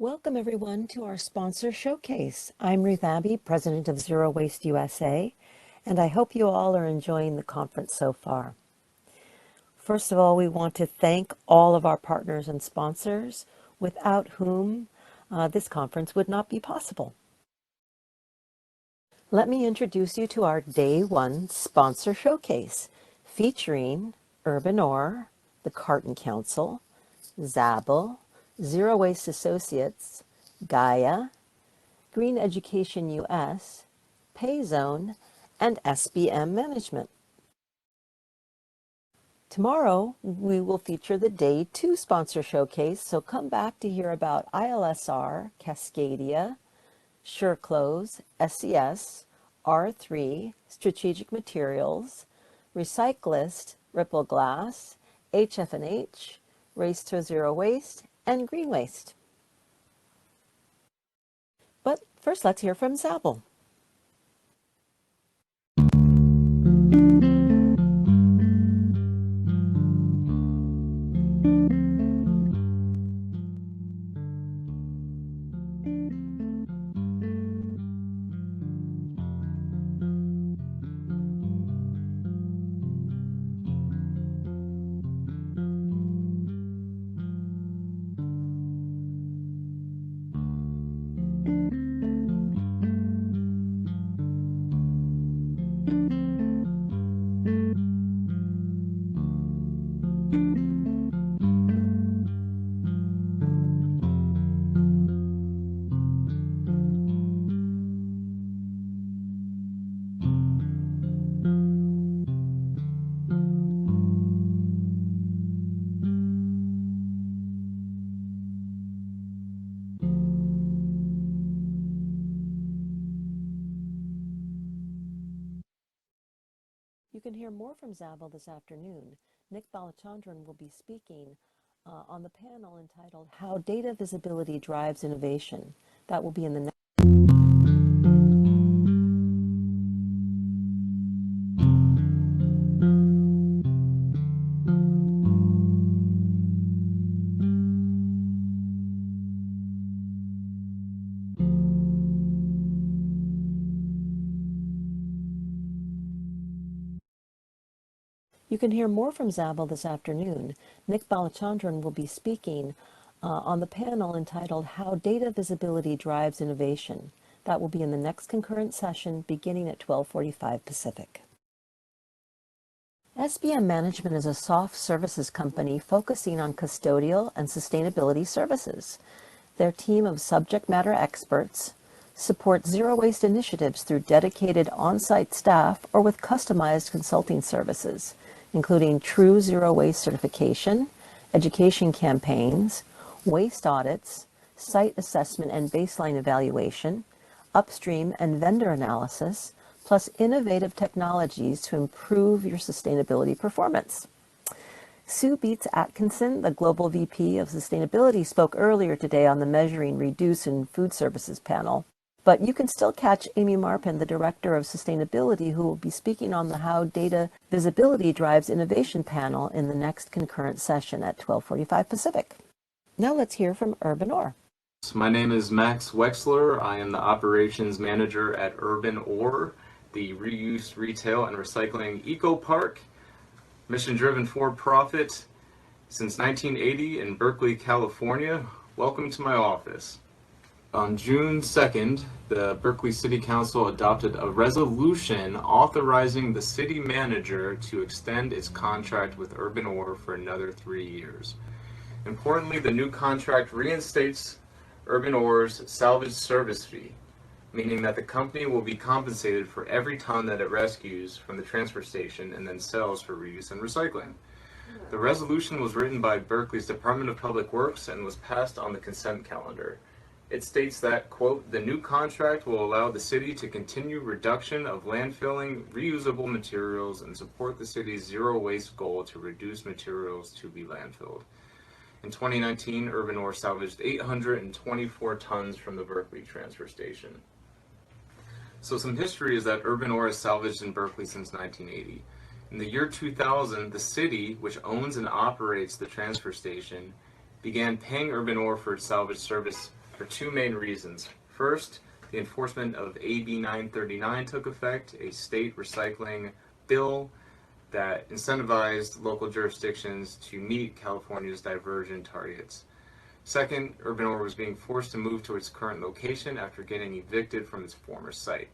Welcome everyone to our sponsor showcase. I'm Ruth Abbey, President of Zero Waste USA, and I hope you all are enjoying the conference so far. First of all, we want to thank all of our partners and sponsors, without whom this conference would not be possible. Let me introduce you to our Day 1 sponsor showcase, featuring Urbanor, the Carton Council, Zabel, Zero Waste Associates, Gaia, Green Education US, Payzone, and SBM Management. Tomorrow, we will feature the Day 2 sponsor showcase, so come back to hear about ILSR, Cascadia, SureClose, SCS, R3, Strategic Materials, Recyclist, Ripple Glass, HF&H, Race to Zero Waste, and Green Waste. But first, let's hear from Zabel. You can hear more from Zabel this afternoon. Nick Balachandran will be speaking on the panel entitled How Data Visibility Drives Innovation. That will be in the next. You can hear more from Zabel this afternoon. Nick Balachandran will be speaking on the panel entitled How Data Visibility Drives Innovation. That will be in the next concurrent session beginning at 12:45 Pacific. SBM Management is a soft services company focusing on custodial and sustainability services. Their team of subject matter experts supports zero waste initiatives through dedicated on-site staff or with customized consulting services, including true zero waste certification, education campaigns, waste audits, site assessment and baseline evaluation, upstream and vendor analysis, plus innovative technologies to improve your sustainability performance. Sue Beets-Atkinson, the Global VP of Sustainability, spoke earlier today on the Measuring Reduce in Food Services panel. But you can still catch Amy Marpin, the Director of Sustainability, who will be speaking on the How Data Visibility Drives Innovation panel in the next concurrent session at 12:45 Pacific. Now let's hear from Urbanor. My name is Max Wexler. I am the Operations Manager at Urbanor, the reuse, retail, and recycling eco park, mission-driven for-profit since 1980 in Berkeley, California. Welcome to my office. On June 2nd, the Berkeley City Council adopted a resolution authorizing the city manager to extend its contract with Urbanor for another 3 years. Importantly, the new contract reinstates Urbanor's salvage service fee, meaning that the company will be compensated for every ton that it rescues from the transfer station and then sells for reuse and recycling. The resolution was written by Berkeley's Department of Public Works and was passed on the consent calendar. It states that, quote, the new contract will allow the city to continue reduction of landfilling reusable materials and support the city's zero waste goal to reduce materials to be landfilled. In 2019, Urbanor salvaged 824 tons from the Berkeley transfer station. So some history is that Urbanor has salvaged in Berkeley since 1980. In the year 2000, the city, which owns and operates the transfer station, began paying Urbanor for its salvage service for two main reasons. First, the enforcement of AB 939 took effect, a state recycling bill that incentivized local jurisdictions to meet California's diversion targets. Second, Urban Ore was being forced to move to its current location after getting evicted from its former site.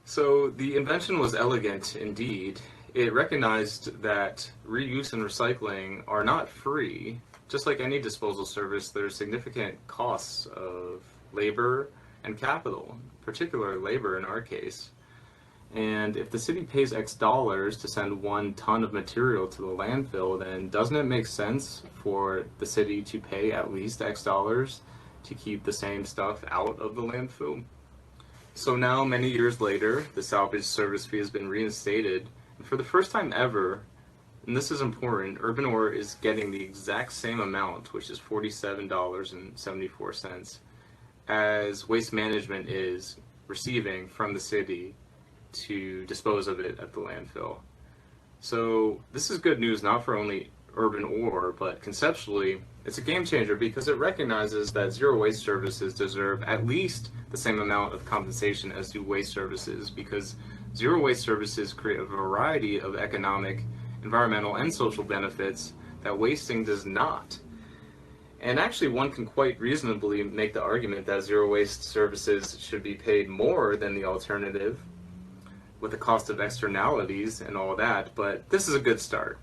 So the invention was elegant indeed. It recognized that reuse and recycling are not free. Just like any disposal service, there are significant costs of labor and capital, particularly labor in our case. And if the city pays X dollars to send 1 ton of material to the landfill, then doesn't it make sense for the city to pay at least X dollars to keep the same stuff out of the landfill? So now, many years later, the salvage service fee has been reinstated. And for the first time ever, and this is important, Urban Ore is getting the exact same amount, which is $47.74, as Waste Management is receiving from the city to dispose of it at the landfill. So this is good news not for only Urban Ore, but conceptually it's a game changer because it recognizes that zero waste services deserve at least the same amount of compensation as do waste services, because zero waste services create a variety of economic, environmental, and social benefits that wasting does not. And actually, one can quite reasonably make the argument that zero waste services should be paid more than the alternative, with the cost of externalities and all that, but this is a good start.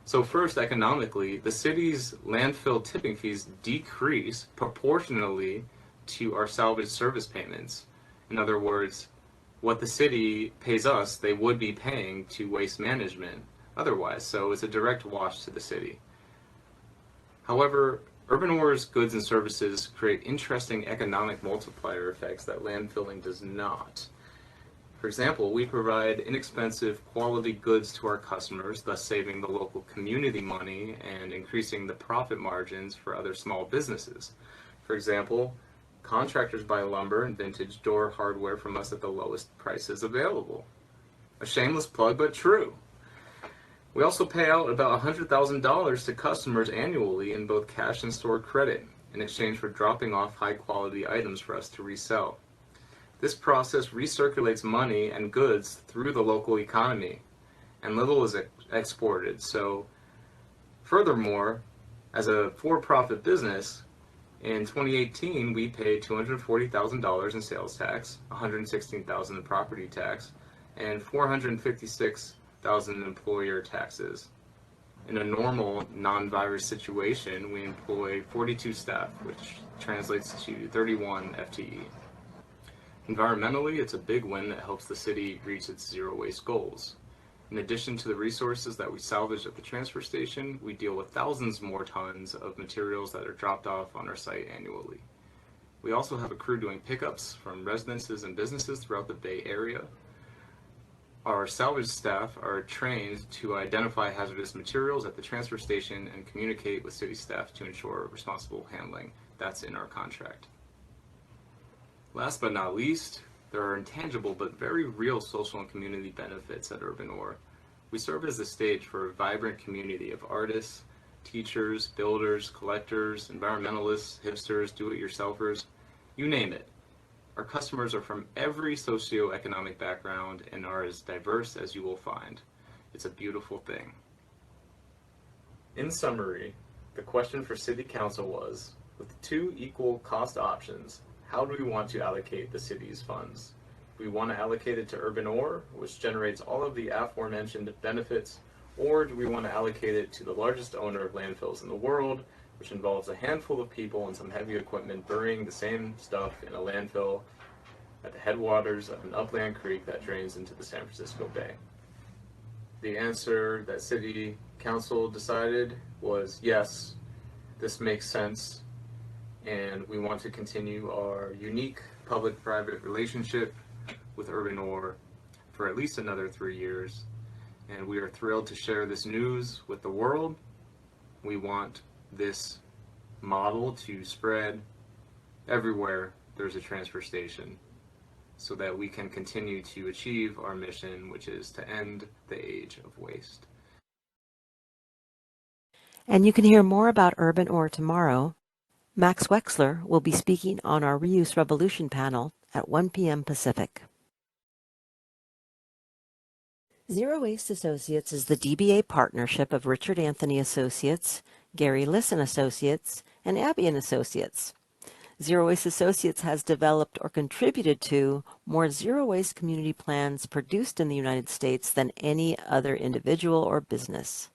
So first, economically, the city's landfill tipping fees decrease proportionally to our salvage service payments. In other words, what the city pays us, they would be paying to Waste Management otherwise, so it's a direct wash to the city. However, Urban Ore's goods and services create interesting economic multiplier effects that landfilling does not. For example, we provide inexpensive quality goods to our customers, thus saving the local community money and increasing the profit margins for other small businesses. For example, contractors buy lumber and vintage door hardware from us at the lowest prices available. A shameless plug, but true. We also pay out about $100,000 to customers annually in both cash and stored credit in exchange for dropping off high-quality items for us to resell. This process recirculates money and goods through the local economy, and little is exported. So, furthermore, as a for-profit business, in 2018 we paid $240,000 in sales tax, $116,000 in property tax, and $456,000 in employer taxes. In a normal non-virus situation, we employ 42 staff, which translates to 31 FTE. Environmentally, it's a big win that helps the city reach its zero waste goals. In addition to the resources that we salvage at the transfer station, we deal with thousands more tons of materials that are dropped off on our site annually. We also have a crew doing pickups from residences and businesses throughout the Bay Area. Our salvage staff are trained to identify hazardous materials at the transfer station and communicate with city staff to ensure responsible handling. That's in our contract. Last but not least, there are intangible but very real social and community benefits at Urban Ore. We serve as the stage for a vibrant community of artists, teachers, builders, collectors, environmentalists, hipsters, do-it-yourselfers, you name it. Our customers are from every socioeconomic background and are as diverse as you will find. It's a beautiful thing. In summary, the question for City Council was, with two equal cost options, how do we want to allocate the city's funds? Do we want to allocate it to Urban Ore, which generates all of the aforementioned benefits, or do we want to allocate it to the largest owner of landfills in the world, which involves a handful of people and some heavy equipment burying the same stuff in a landfill at the headwaters of an upland creek that drains into the San Francisco Bay? The answer that City Council decided was yes, this makes sense, and we want to continue our unique public-private relationship with Urban Ore for at least another 3 years, and we are thrilled to share this news with the world. We want this model to spread everywhere there's a transfer station so that we can continue to achieve our mission, which is to end the age of waste. And you can hear more about Urban Ore tomorrow. Max Wexler will be speaking on our Reuse Revolution panel at 1 p.m. Pacific. Zero Waste Associates is the DBA partnership of Richard Anthony Associates, Gary Lisson Associates, and Abby and Associates. Zero Waste Associates has developed or contributed to more zero waste community plans produced in the United States than any other individual or business.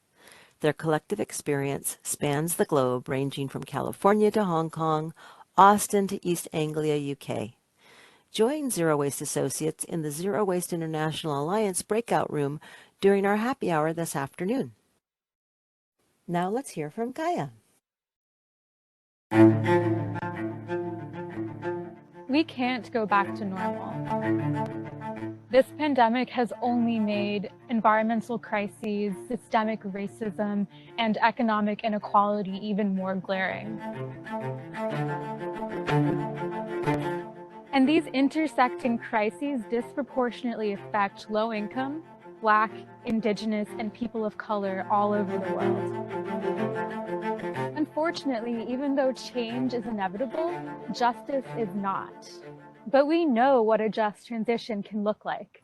Their collective experience spans the globe, ranging from California to Hong Kong, Austin to East Anglia, UK. Join Zero Waste Associates in the Zero Waste International Alliance breakout room during our happy hour this afternoon. Now let's hear from Gaia. We can't go back to normal. This pandemic has only made environmental crises, systemic racism, and economic inequality even more glaring. And these intersecting crises disproportionately affect low-income, Black, Indigenous, and people of color all over the world. Unfortunately, even though change is inevitable, justice is not. But we know what a just transition can look like.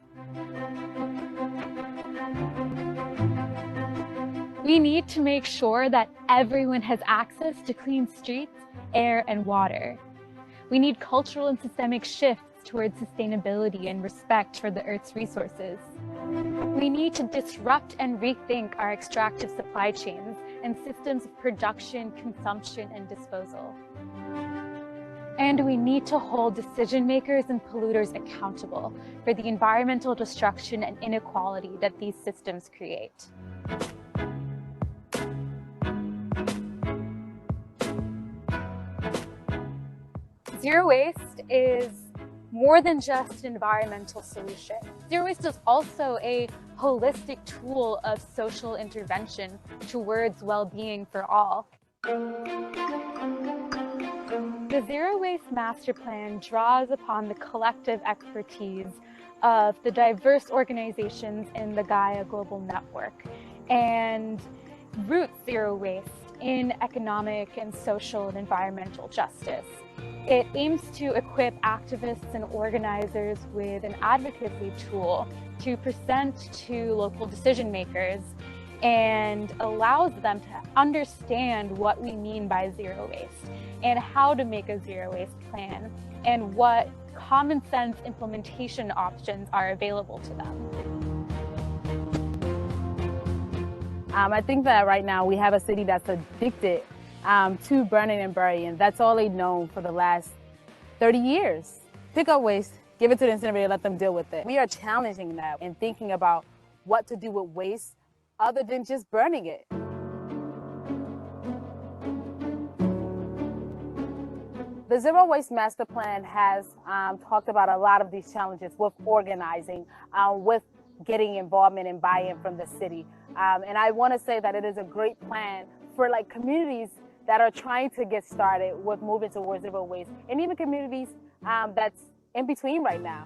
We need to make sure that everyone has access to clean streets, air, and water. We need cultural and systemic shifts towards sustainability and respect for the Earth's resources. We need to disrupt and rethink our extractive supply chains and systems of production, consumption, and disposal. And we need to hold decision makers and polluters accountable for the environmental destruction and inequality that these systems create. Zero waste is more than just an environmental solution. Zero waste is also a holistic tool of social intervention towards well-being for all. The Zero Waste Master Plan draws upon the collective expertise of the diverse organizations in the Gaia Global Network and roots zero waste in economic and social and environmental justice. It aims to equip activists and organizers with an advocacy tool to present to local decision makers and allows them to understand what we mean by zero waste and how to make a zero waste plan and what common sense implementation options are available to them. I think that right now we have a city that's addicted to burning and burying. That's all they've known for the last 30 years. Pick up waste, give it to the incinerator, let them deal with it. We are challenging that and thinking about what to do with waste other than just burning it. The Zero Waste Master Plan has talked about a lot of these challenges with organizing, with getting involvement and buy-in from the city. And I want to say that it is a great plan for communities that are trying to get started with moving towards zero waste, and even communities that's in between right now.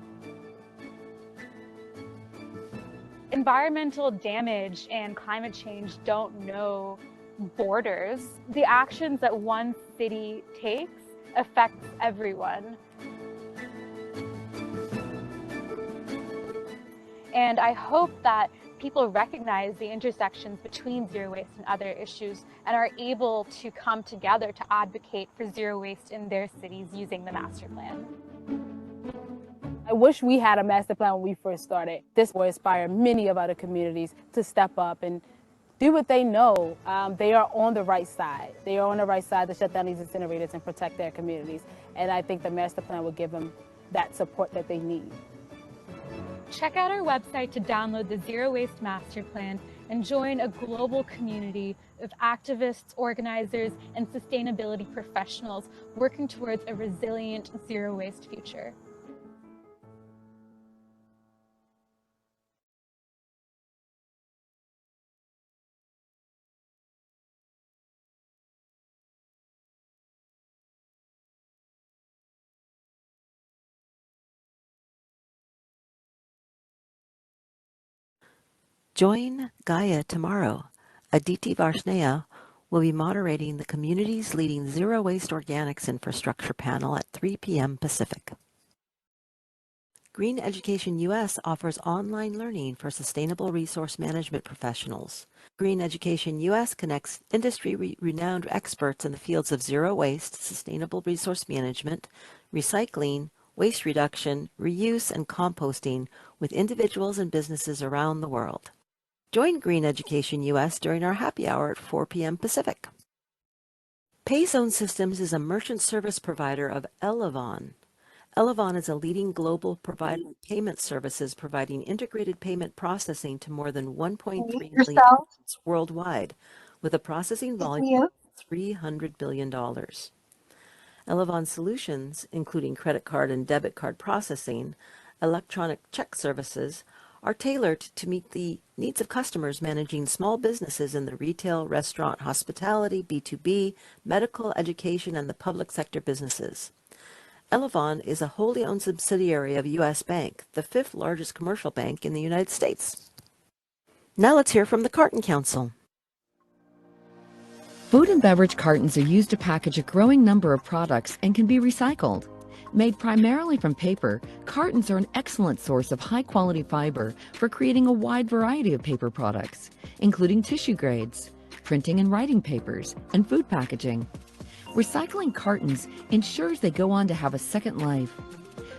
Environmental damage and climate change don't know borders. The actions that one city takes affects everyone. And I hope that people recognize the intersections between zero waste and other issues and are able to come together to advocate for zero waste in their cities using the master plan. I wish we had a master plan when we first started. This will inspire many of other communities to step up and do what they know. They are on the right side. They are on the right side to shut down these incinerators and protect their communities. And I think the master plan will give them that support that they need. Check out our website to download the Zero Waste Master Plan and join a global community of activists, organizers, and sustainability professionals working towards a resilient zero waste future. Join Gaia tomorrow. Aditi Varshnaya will be moderating the community's leading Zero Waste Organics Infrastructure panel at 3 p.m. Pacific. Green Education US offers online learning for sustainable resource management professionals. Green Education US connects industry-renowned experts in the fields of zero waste, sustainable resource management, recycling, waste reduction, reuse, and composting with individuals and businesses around the world. Join Green Education US during our happy hour at 4 p.m. Pacific. Payzone Systems is a merchant service provider of Elevon. Elevon is a leading global provider of payment services providing integrated payment processing to more than 1.3 million merchants worldwide, with a processing volume of $300 billion. Elevon solutions, including credit card and debit card processing, electronic check services, are tailored to meet the needs of customers managing small businesses in the retail, restaurant, hospitality, B2B, medical, education, and the public sector businesses. Elevon is a wholly owned subsidiary of U.S. Bank, the fifth largest commercial bank in the United States. Now let's hear from the Carton Council. Food and beverage cartons are used to package a growing number of products and can be recycled. Made primarily from paper, cartons are an excellent source of high-quality fiber for creating a wide variety of paper products, including tissue grades, printing and writing papers, and food packaging. Recycling cartons ensures they go on to have a second life.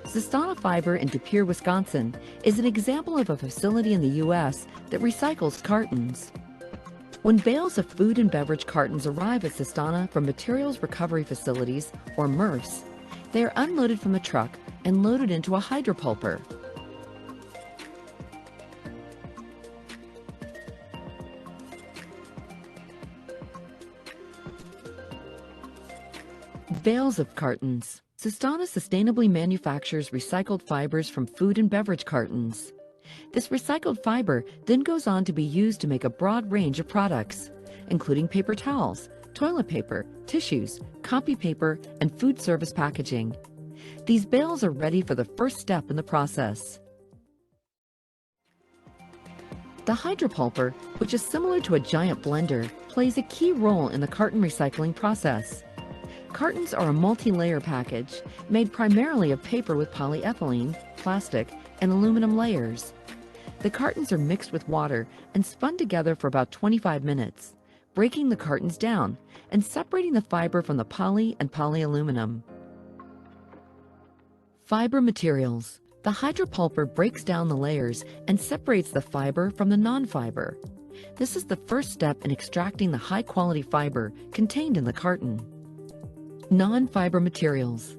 Sistana Fiber in De Pere, Wisconsin is an example of a facility in the U.S. that recycles cartons. When bales of food and beverage cartons arrive at Sistana from materials recovery facilities, or MRFs, they are unloaded from a truck and loaded into a hydropulper. Bales of cartons. Sistana sustainably manufactures recycled fibers from food and beverage cartons. This recycled fiber then goes on to be used to make a broad range of products, including paper towels, toilet paper, tissues, copy paper, and food service packaging. These bales are ready for the first step in the process. The hydropulper, which is similar to a giant blender, plays a key role in the carton recycling process. Cartons are a multi-layer package made primarily of paper with polyethylene, plastic, and aluminum layers. The cartons are mixed with water and spun together for about 25 minutes, breaking the cartons down and separating the fiber from the poly and polyaluminum. Fiber materials. The hydropulper breaks down the layers and separates the fiber from the non-fiber. This is the first step in extracting the high-quality fiber contained in the carton. Non-fiber materials.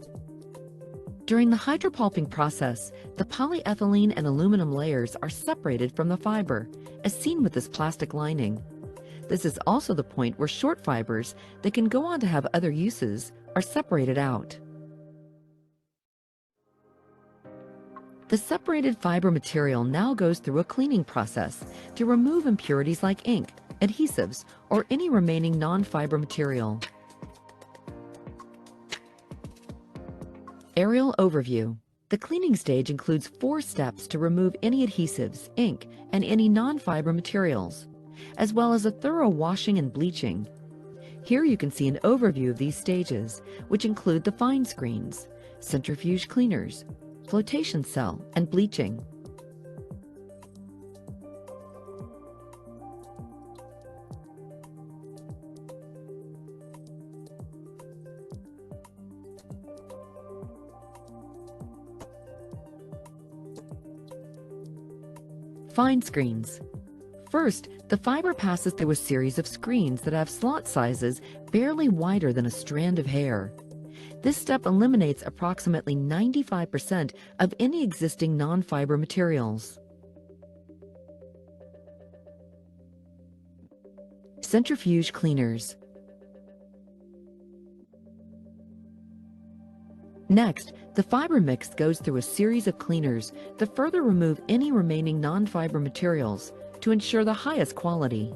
During the hydropulping process, the polyethylene and aluminum layers are separated from the fiber, as seen with this plastic lining. This is also the point where short fibers that can go on to have other uses are separated out. The separated fiber material now goes through a cleaning process to remove impurities like ink, adhesives, or any remaining non-fiber material. Aerial overview. The cleaning stage includes 4 steps to remove any adhesives, ink, and any non-fiber materials, as well as a thorough washing and bleaching. Here you can see an overview of these stages, which include the fine screens, centrifuge cleaners, flotation cell, and bleaching. Fine screens. First, the fiber passes through a series of screens that have slot sizes barely wider than a strand of hair. This step eliminates approximately 95% of any existing non-fiber materials. Centrifuge cleaners. Next, the fiber mix goes through a series of cleaners to further remove any remaining non-fiber materials to ensure the highest quality.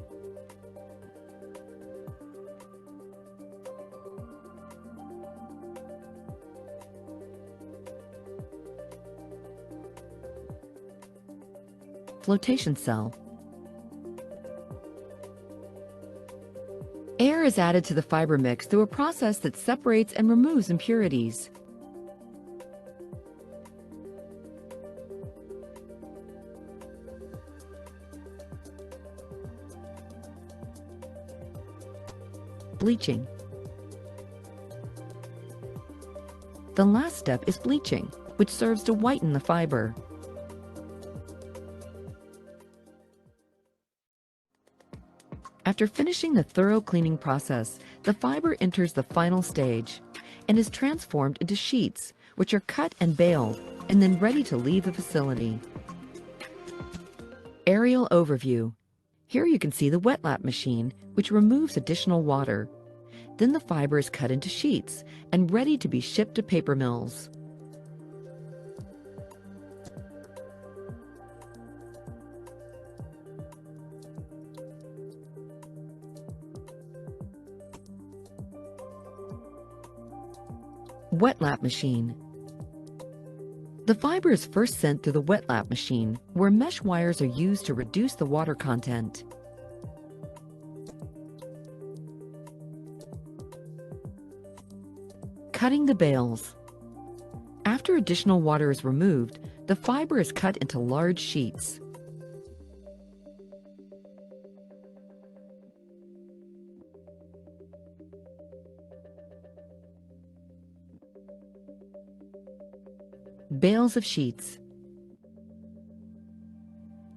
Flotation cell. Air Water is added to the fiber mix through a process that separates and removes impurities. Bleaching. The last step is bleaching, which serves to whiten the fiber. After finishing the thorough cleaning process, the fiber enters the final stage and is transformed into sheets, which are cut and baled and then ready to leave the facility. Aerial overview. Here you can see the wet lap machine, which removes additional water. Then the fiber is cut into sheets and ready to be shipped to paper mills. Wet lap machine. The fiber is first sent through the wet lap machine, where mesh wires are used to reduce the water content. Cutting the bales. After additional water is removed, the fiber is cut into large sheets. Bales of sheets.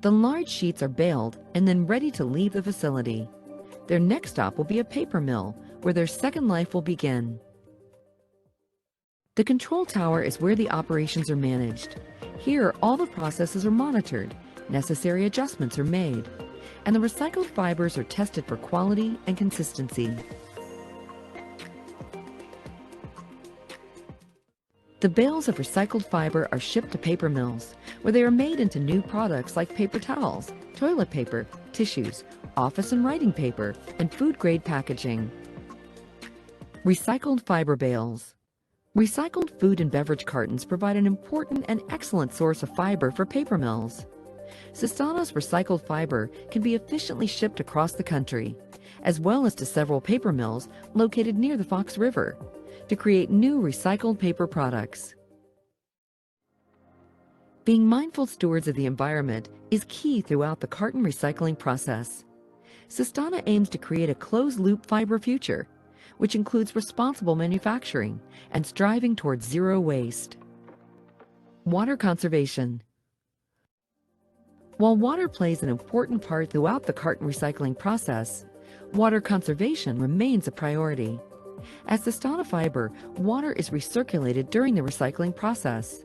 The large sheets are baled and then ready to leave the facility. Their next stop will be a paper mill, where their second life will begin. The control tower is where the operations are managed. Here, all the processes are monitored, necessary adjustments are made, and the recycled fibers are tested for quality and consistency. The bales of recycled fiber are shipped to paper mills, where they are made into new products like paper towels, toilet paper, tissues, office and writing paper, and food-grade packaging. Recycled fiber bales. Recycled food and beverage cartons provide an important and excellent source of fiber for paper mills. Sistana's recycled fiber can be efficiently shipped across the country, as well as to several paper mills located near the Fox River, to create new recycled paper products. Being mindful stewards of the environment is key throughout the carton recycling process. Sistana aims to create a closed-loop fiber future, which includes responsible manufacturing and striving towards zero waste. Water conservation. While water plays an important part throughout the carton recycling process, water conservation remains a priority. As Sistana fiber, water is recirculated during the recycling process.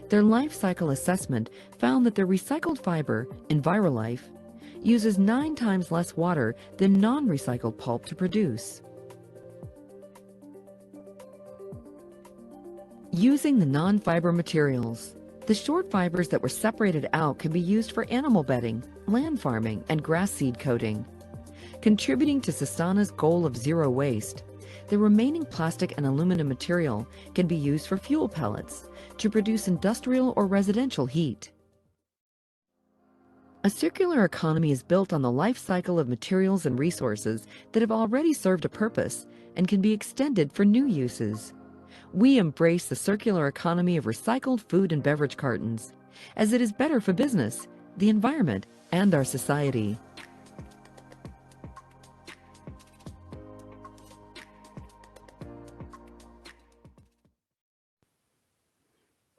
Their life cycle assessment found that their recycled fiber, EnviroLife, uses 9 times less water than non-recycled pulp to produce. Using the non-fiber materials. The short fibers that were separated out can be used for animal bedding, land farming, and grass seed coating. Contributing to Sistana's goal of zero waste, the remaining plastic and aluminum material can be used for fuel pellets to produce industrial or residential heat. A circular economy is built on the life cycle of materials and resources that have already served a purpose and can be extended for new uses. We embrace the circular economy of recycled food and beverage cartons, as it is better for business, the environment, and our society.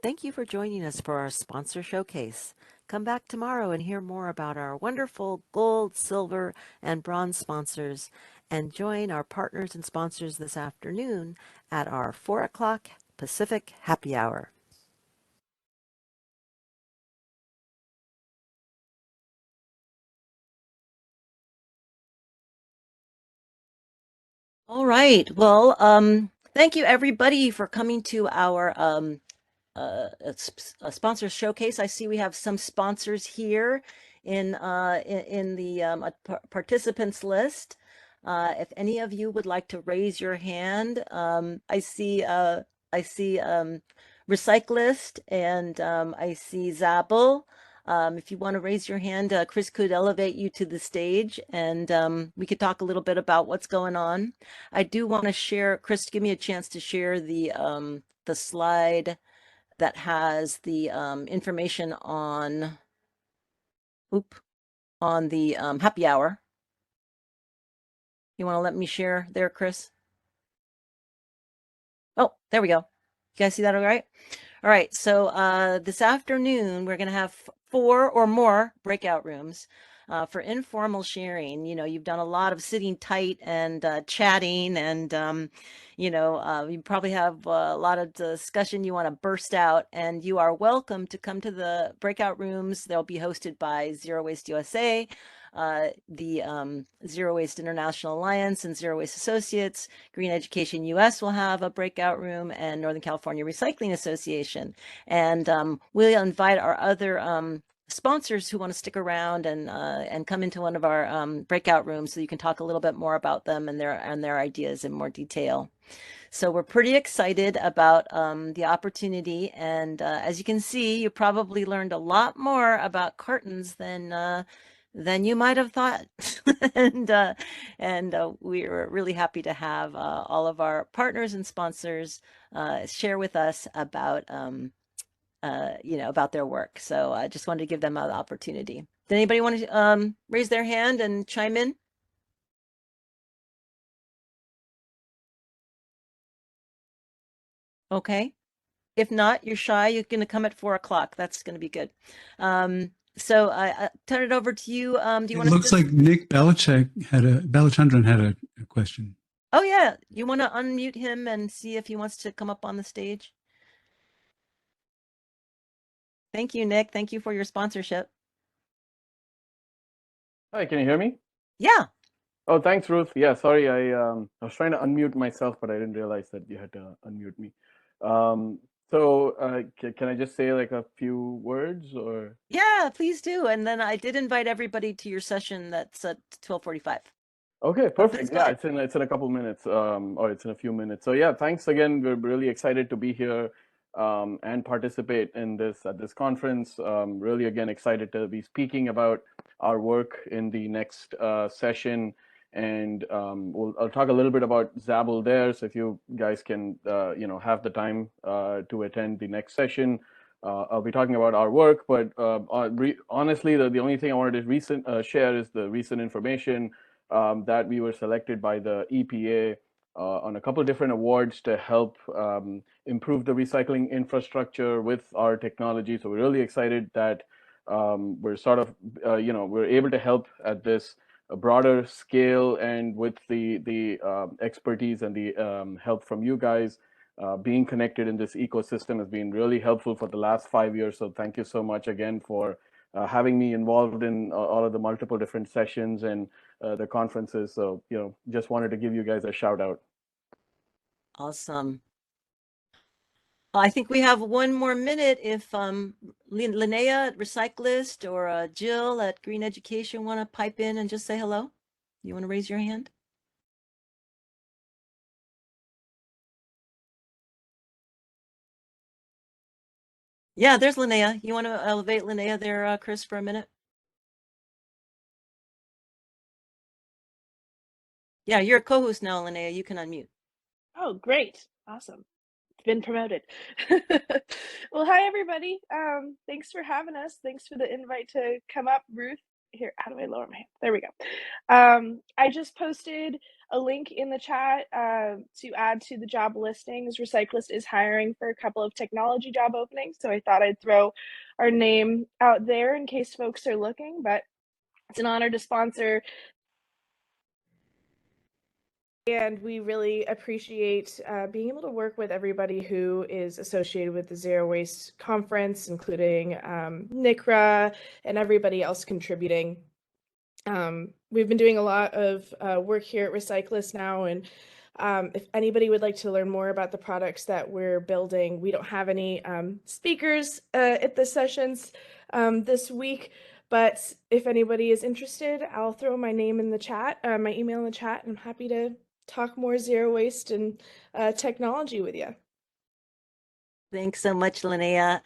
Thank you for joining us for our sponsor showcase. Come back tomorrow and hear more about our wonderful gold, silver, and bronze sponsors, and join our partners and sponsors this afternoon at our 4 o'clock Pacific happy hour. All right. Well, thank you everybody for coming to our sponsor showcase. I see we have some sponsors here in the participants list. If any of you would like to raise your hand, I see Recyclist, and I see Zappel. If you want to raise your hand, Chris could elevate you to the stage and we could talk a little bit about what's going on. I do want to share, Chris, give me a chance to share the slide that has the information on, on the happy hour. You want to let me share there, Chris? Oh, there we go. You guys see that all right? All right, so this afternoon, we're going to have 4 or more breakout rooms for informal sharing. You know, you've done a lot of sitting tight and chatting and, you probably have a lot of discussion you want to burst out, and you are welcome to come to the breakout rooms. They'll be hosted by Zero Waste USA, the Zero Waste International Alliance and Zero Waste Associates. Green Education US will have a breakout room, and Northern California Recycling Association. And we'll invite our other sponsors who want to stick around and come into one of our breakout rooms so you can talk a little bit more about them and their ideas in more detail. So we're pretty excited about the opportunity. And as you can see, you probably learned a lot more about cartons than you might have thought. and we're really happy to have all of our partners and sponsors share with us about about their work. So I just wanted to give them an opportunity. Did anybody want to raise their hand and chime in? Okay. If not, you're shy. You're going to come at 4 o'clock. That's going to be good. So I turn it over to you. Do you want to? It looks like Nick Balachandran had a question. Oh yeah, you want to unmute him and see if he wants to come up on the stage? Thank you, Nick. Thank you for your sponsorship. Hi, can you hear me? Yeah. Oh, thanks, Ruth. Yeah, sorry, I was trying to unmute myself, but I didn't realize that you had to unmute me. Can I just say like a few words or? Yeah, please do. And then I did invite everybody to your session that's at 12:45. Okay, perfect. Yeah, it's in a couple minutes, or it's in a few minutes. So yeah, thanks again. We're really excited to be here and participate in at this conference. Really, again, excited to be speaking about our work in the next session. And I'll talk a little bit about Zabel there. So if you guys can, have the time to attend the next session, I'll be talking about our work. But honestly, the only thing I wanted to share is the recent information that we were selected by the EPA on a couple of different awards to help improve the recycling infrastructure with our technology. So we're really excited that we're sort of, we're able to help at this broader scale, and with the expertise and the help from you guys. Being connected in this ecosystem has been really helpful for the last 5 years. So thank you so much again for having me involved in all of the multiple different sessions and the conferences. So, just wanted to give you guys a shout out. Awesome. I think we have one more minute. If Linnea at Recyclist or Jill at Green Education want to pipe in and just say hello, you want to raise your hand? Yeah, there's Linnea. You want to elevate Linnea there, Chris, for a minute? Yeah, you're a co-host now, Linnea. You can unmute. Oh, great. Awesome. It's been promoted. Well, hi, everybody. Thanks for having us. Thanks for the invite to come up, Ruth. Here, how do I lower my hand? There we go. I just posted a link in the chat to add to the job listings. Recyclist is hiring for a couple of technology job openings, so I thought I'd throw our name out there in case folks are looking, but it's an honor to sponsor. And we really appreciate being able to work with everybody who is associated with the Zero Waste Conference, including NICRA and everybody else contributing. We've been doing a lot of work here at Recyclist now, and if anybody would like to learn more about the products that we're building, we don't have any speakers at the sessions this week. But if anybody is interested, I'll throw my name in the chat, my email in the chat, and I'm happy to talk more zero waste and technology with you. Thanks so much, Linnea.